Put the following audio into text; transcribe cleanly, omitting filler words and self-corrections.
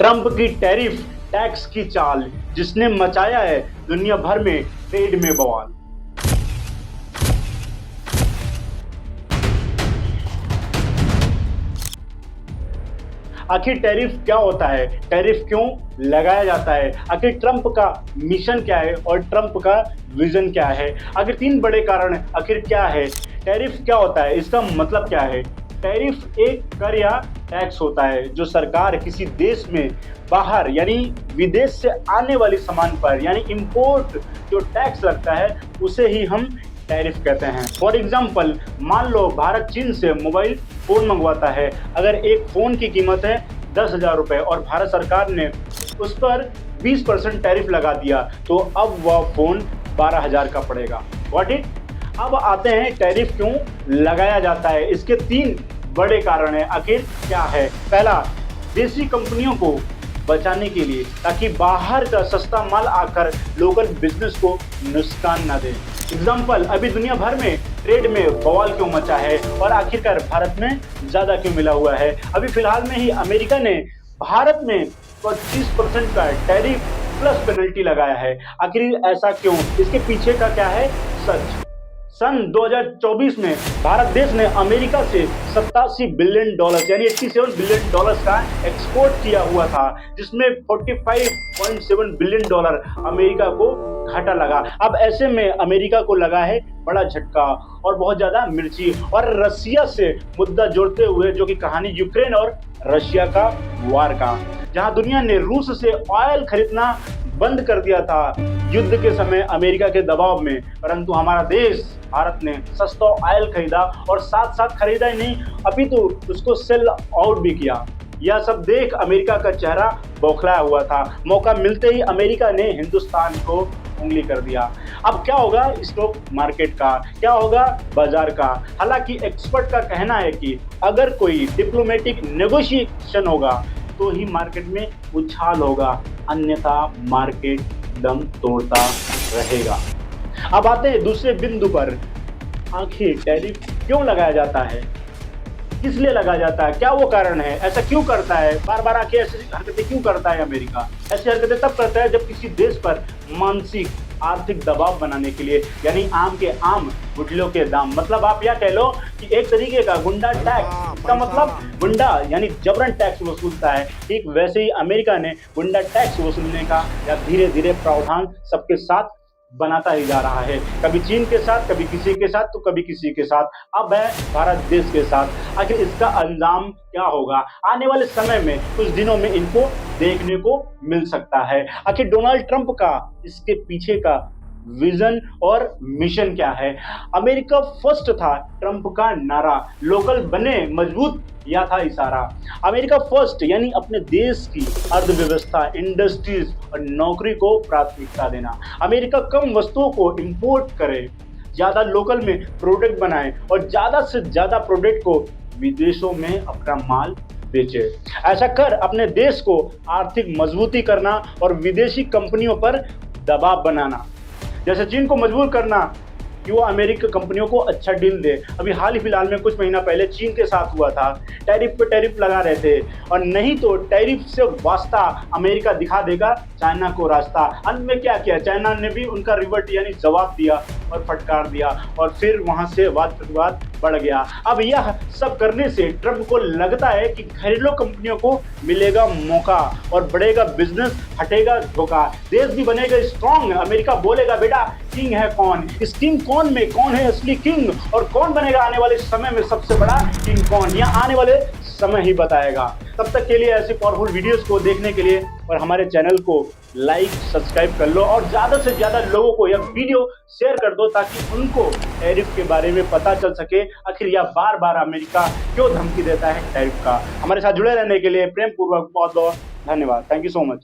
Trump की tariff tax की चाल जिसने मचाया है दुनिया भर में ट्रेड में बवाल। आखिर टैरिफ क्या होता है, टैरिफ क्यों लगाया जाता है, आखिर ट्रंप का मिशन क्या है और ट्रंप का विजन क्या है, आखिर तीन बड़े कारण आखिर क्या है, टैरिफ क्या होता है, इसका मतलब क्या है। टैरिफ एक कर या टैक्स होता है जो सरकार किसी देश में बाहर यानी विदेश से आने वाली सामान पर यानी इंपोर्ट जो टैक्स लगता है उसे ही हम टैरिफ कहते हैं। फॉर एग्जाम्पल, मान लो भारत चीन से मोबाइल फोन मंगवाता है। अगर एक फोन की कीमत है 10,000 रुपये और भारत सरकार ने उस पर 20% टैरिफ लगा दिया तो अब वह फोन 12,000 का पड़ेगा। What it. अब आते हैं टैरिफ क्यों लगाया जाता है। इसके तीन बड़े कारण हैं। आखिर क्या है। पहला, देसी कंपनियों को बचाने के लिए ताकि बाहर का सस्ता माल आकर लोकल बिजनेस को नुकसान ना दे। एग्जाम्पल, अभी दुनिया भर में ट्रेड में बवाल क्यों मचा है और आखिरकार भारत में ज्यादा क्यों मिला हुआ है। अभी फिलहाल में ही अमेरिका ने भारत में 25% का टैरिफ प्लस पेनल्टी लगाया है। आखिर ऐसा क्यों, इसके पीछे का क्या है सच। सन 2024 में भारत देश ने अमेरिका से $87 बिलियन यानी $87 बिलियन का एक्सपोर्ट किया हुआ था, जिसमें $45.7 बिलियन अमेरिका को घाटा लगा। अब ऐसे में अमेरिका को लगा है बड़ा झटका और बहुत ज्यादा मिर्ची। और रसिया से मुद्दा जोड़ते हुए जो कि कहानी यूक्रेन और रशिया का वार का, जहां दुनिया ने रूस से ऑयल खरीदना बंद कर दिया था युद्ध के समय अमेरिका के दबाव में, परंतु हमारा देश भारत ने सस्ता ऑयल खरीदा और साथ साथ खरीदा ही नहीं अभी तो उसको सेल आउट भी किया। यह सब देख अमेरिका का चेहरा बौखलाया हुआ था। मौका मिलते ही अमेरिका ने हिंदुस्तान को उंगली कर दिया। अब क्या होगा स्टॉक मार्केट का, क्या होगा बाजार का। हालांकि एक्सपर्ट का कहना है कि अगर कोई डिप्लोमेटिक नेगोशिएशन होगा तो ही मार्केट में उछाल होगा, अन्यथा मार्केट दम तोड़ता रहेगा। अब आते हैं दूसरे बिंदु पर। आखिर टैरिफ क्यों लगाया जाता है, किस लिए लगाया जाता है, क्या वो कारण है, ऐसा क्यों करता है, बार बार आके ऐसी हरकतें क्यों करता है अमेरिका। ऐसी हरकतें तब करता है जब किसी देश पर मानसिक आर्थिक दबाव बनाने के लिए, यानी आम के आम गुठलियों के दाम। मतलब आप यह कह लो कि एक तरीके का गुंडा टैक्स, इसका मतलब गुंडा यानी जबरन टैक्स वसूलता है। ठीक वैसे ही अमेरिका ने गुंडा टैक्स वसूलने का या धीरे धीरे प्रावधान सबके साथ बनाता ही जा रहा है, कभी चीन के साथ, कभी किसी के साथ, तो कभी किसी के साथ, अब है भारत देश के साथ। आखिर इसका अंजाम क्या होगा आने वाले समय में, कुछ दिनों में इनको देखने को मिल सकता है। आखिर डोनाल्ड ट्रंप का इसके पीछे का विजन और मिशन क्या है। अमेरिका फर्स्ट था ट्रंप का नारा, लोकल बने मजबूत यह था इशारा। अमेरिका फर्स्ट यानी अपने देश की अर्थव्यवस्था, इंडस्ट्रीज और नौकरी को प्राथमिकता देना। अमेरिका कम वस्तुओं को इंपोर्ट करे, ज्यादा लोकल में प्रोडक्ट बनाए और ज्यादा से ज्यादा प्रोडक्ट को विदेशों में अपना माल बेचे। ऐसा कर अपने देश को आर्थिक मजबूती करना और विदेशी कंपनियों पर दबाव बनाना, जैसे चीन को मजबूर करना कि वो अमेरिकी कंपनियों को अच्छा डील दे। अभी हाल ही फिलहाल में कुछ महीना पहले चीन के साथ हुआ था, टैरिफ पे टैरिफ लगा रहे थे और नहीं तो टैरिफ से वास्ता अमेरिका दिखा देगा चाइना को रास्ता। अंत में क्या किया, चाइना ने भी उनका रिवर्ट यानी जवाब दिया और फटकार दिया और फिर वहां से वाद प्रतिवाद बढ़ गया। अब यह सब करने से ट्रंप को लगता है कि घरेलू कंपनियों को मिलेगा मौका और बढ़ेगा बिजनेस, हटेगा धोखा, देश भी बनेगा स्ट्रॉन्ग। अमेरिका बोलेगा बेटा किंग है कौन, इस किंग कौन में कौन है असली किंग और कौन बनेगा आने वाले समय में सबसे बड़ा किंग कौन, यह आने वाले समय ही बताएगा। तब तक के लिए ऐसे पावरफुल वीडियोस को देखने के लिए और हमारे चैनल को लाइक सब्सक्राइब कर लो और ज्यादा से ज्यादा लोगों को यह वीडियो शेयर कर दो ताकि उनको टैरिफ के बारे में पता चल सके। आखिर यह बार बार अमेरिका क्यों धमकी देता है टैरिफ का। हमारे साथ जुड़े रहने के लिए प्रेम पूर्वक बहुत बहुत धन्यवाद। Thank you so much.